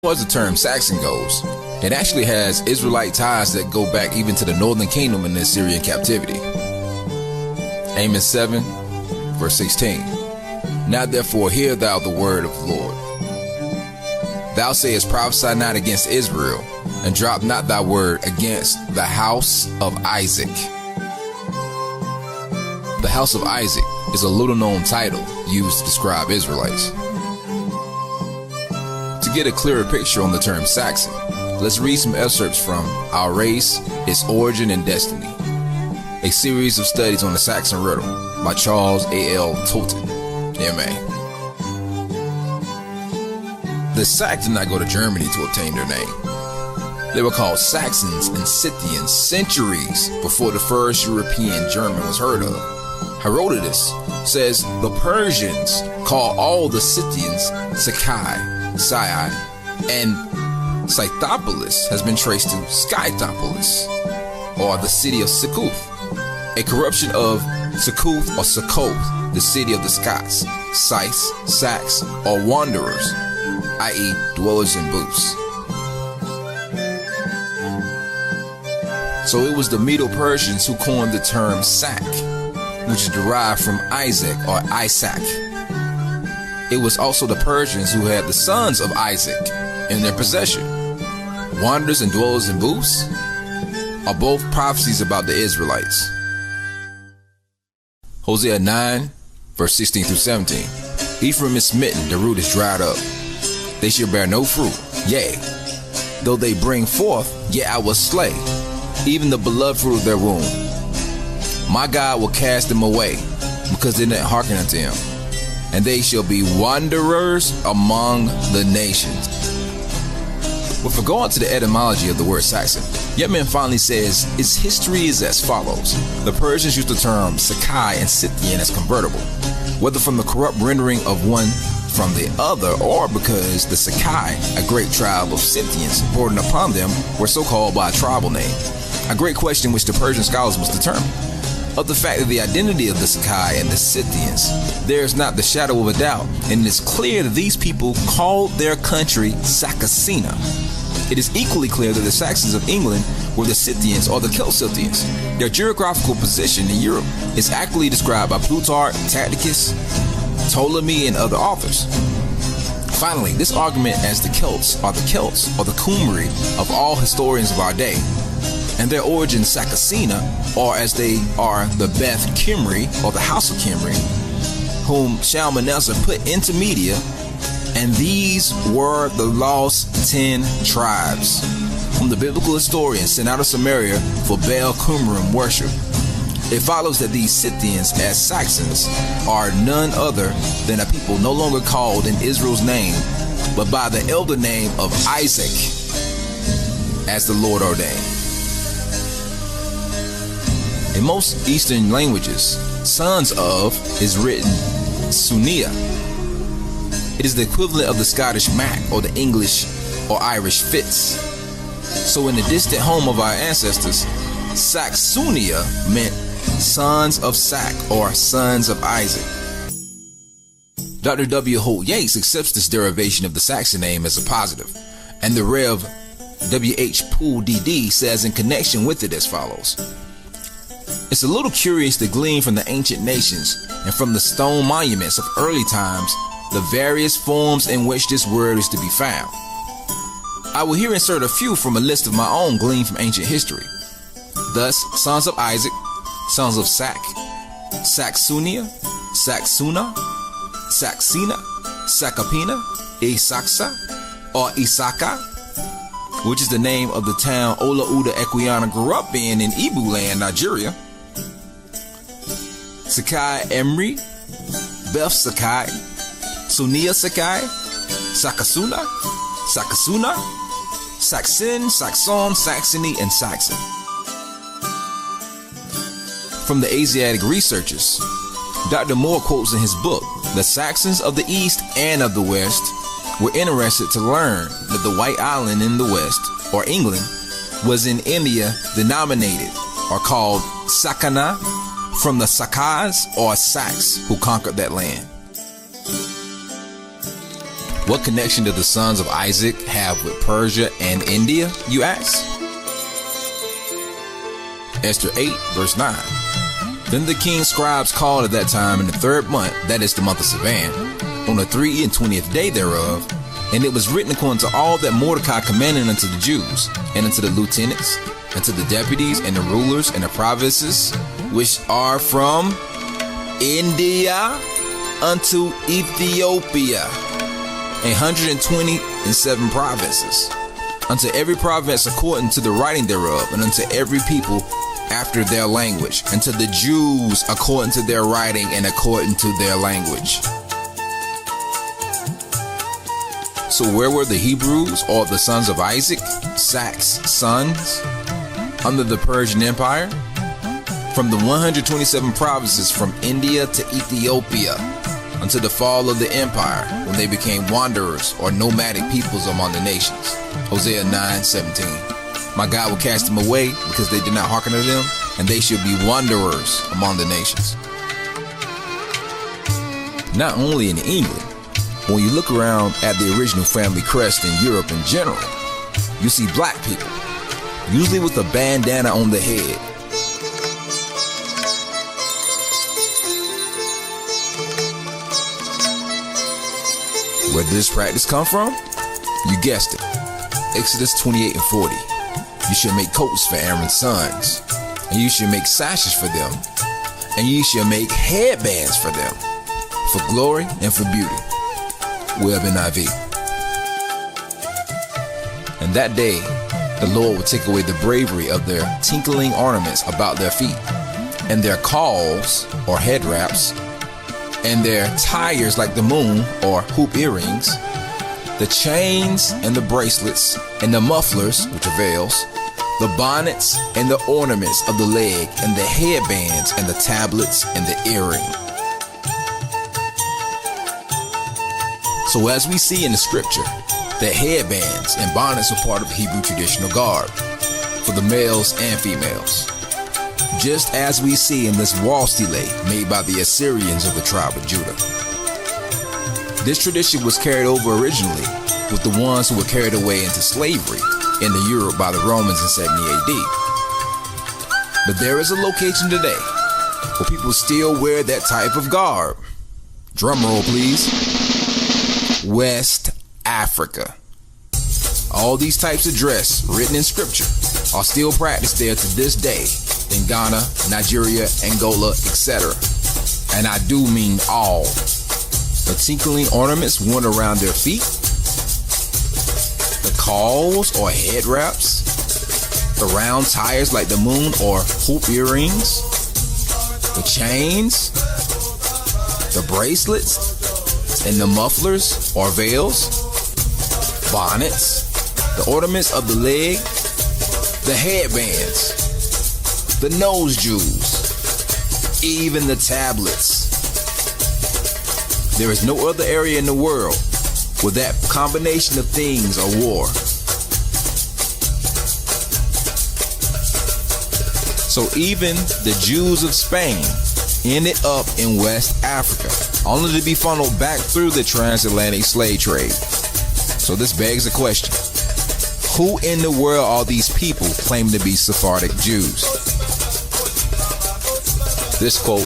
As the term Saxon goes, it actually has Israelite ties that go back even to the northern kingdom in the Assyrian captivity. Amos 7, verse 16. Now therefore hear thou the word of the Lord. Thou sayest, prophesy not against Israel, and drop not thy word against the house of Isaac. The house of Isaac is a little known title used to describe Israelites. To get a clearer picture on the term Saxon, let's read some excerpts from Our Race, Its Origin and Destiny, a series of studies on the Saxon riddle by Charles A.L. Tolton, M.A. The Sacs did not go to Germany to obtain their name. They were called Saxons and Scythians centuries before the first European German was heard of. Herodotus says the Persians call all the Scythians Sakai, and Scythopolis has been traced to Scythopolis, or the city of Sikuth, a corruption of Sikuth or Succoth, the city of the Scots, Scythes, Sacs, or wanderers, i.e. dwellers in booths. So it was the Medo-Persians who coined the term Sac, which is derived from Isaac or Isaac. It was also the Persians who had the sons of Isaac in their possession. Wanderers and dwellers in booths are both prophecies about the Israelites. Hosea 9, verse 16 through 17. Ephraim is smitten, the root is dried up. They shall bear no fruit. Yea, though they bring forth, yet I will slay, even the beloved fruit of their womb. My God will cast them away, because they did not hearken unto him. And they shall be wanderers among the nations. With regard to the etymology of the word Saxon, Yemen finally says its history is as follows. The Persians used the term Sakai and Scythian as convertible, whether from the corrupt rendering of one from the other, or because the Sakai, a great tribe of Scythians born upon them, were so called by a tribal name. A great question which the Persian scholars must determine. Of the fact of the identity of the Sakai and the Scythians, there is not the shadow of a doubt, and it is clear that these people called their country Sakacina. It is equally clear that the Saxons of England were the Scythians or the Celtians. Their geographical position in Europe is accurately described by Plutarch, Tacitus, Ptolemy, and other authors. Finally, this argument as the Celts or the Cymri of all historians of our day, and their origin Sakacina, or as they are the Beth Kimri, or the House of Kimri, whom Shalmaneser put into media, and these were the lost 10 tribes, whom the biblical historians sent out of Samaria for Baal Qumran worship. It follows that these Scythians, as Saxons, are none other than a people no longer called in Israel's name, but by the elder name of Isaac, as the Lord ordained. In most Eastern languages, sons of is written Sunia. It is the equivalent of the Scottish Mac or the English or Irish Fitz. So in the distant home of our ancestors, Saxunia meant sons of Sac or sons of Isaac. Dr. W. Holt Yates accepts this derivation of the Saxon name as a positive, and the Rev. W. H. Poole D.D. says in connection with it as follows. It's a little curious to glean from the ancient nations and from the stone monuments of early times the various forms in which this word is to be found. I will here insert a few from a list of my own gleaned from ancient history. Thus, sons of Isaac, sons of Sac, Saxunia, Saxuna, Saxina, Sakapina, Isaksa, or Isaka, which is the name of the town Ola Uda Equiana grew up in Ibu land, Nigeria. Sakai Emri, Beth Sakai, Sunia Sakai, Sakasuna, Sakasuna, Saxon, Saxon, Saxony, and Saxon. From the Asiatic researchers, Dr. Moore quotes in his book, The Saxons of the East and of the West were interested to learn that the White Island in the West, or England, was in India denominated or called Sakana from the Sakas or Sacs who conquered that land. What connection do the sons of Isaac have with Persia and India, you ask? Esther 8, verse 9. Then the king's scribes called at that time in the 3rd month, that is the month of Sivan, on the 20th day thereof, and it was written according to all that Mordecai commanded unto the Jews, and unto the lieutenants, and to the deputies, and the rulers, and the provinces, which are from India unto Ethiopia, 127 provinces, unto every province according to the writing thereof, and unto every people after their language, and to the Jews according to their writing and according to their language. So where were the Hebrews, or the sons of Isaac, Sax's sons, under the Persian Empire? From the 127 provinces from India to Ethiopia, until the fall of the empire, when they became wanderers or nomadic peoples among the nations. Hosea 9:17. My God will cast them away because they did not hearken to them, and they should be wanderers among the nations. Not only in England, when you look around at the original family crest in Europe in general, you see black people, usually with a bandana on the head. Where did this practice come from? You guessed it. Exodus 28 and 40. You should make coats for Aaron's sons, and you should make sashes for them, and you should make headbands for them, for glory and for beauty. Web NIV. And that day, the Lord will take away the bravery of their tinkling ornaments about their feet, and their cauls, or head wraps, and their tires like the moon, or hoop earrings, the chains and the bracelets, and the mufflers, which are veils, the bonnets and the ornaments of the leg, and the headbands and the tablets and the earring. So as we see in the scripture, the headbands and bonnets are part of Hebrew traditional garb for the males and females, just as we see in this wall stele made by the Assyrians of the tribe of Judah. This tradition was carried over originally with the ones who were carried away into slavery in Europe by the Romans in 70 AD. But there is a location today where people still wear that type of garb. Drum roll, please. West Africa. All these types of dress written in scripture are still practiced there to this day in Ghana, Nigeria, Angola, etc. And I do mean all. The tinkling ornaments worn around their feet, the cauls or head wraps, the round tires like the moon or hoop earrings, the chains, the bracelets, and the mufflers or veils, bonnets, the ornaments of the leg, the headbands, the nose jewels, even the tablets. There is no other area in the world where that combination of things are worn. So even the Jews of Spain ended up in West Africa, only to be funneled back through the transatlantic slave trade. So this begs the question, who in the world are these people claiming to be Sephardic Jews? This quote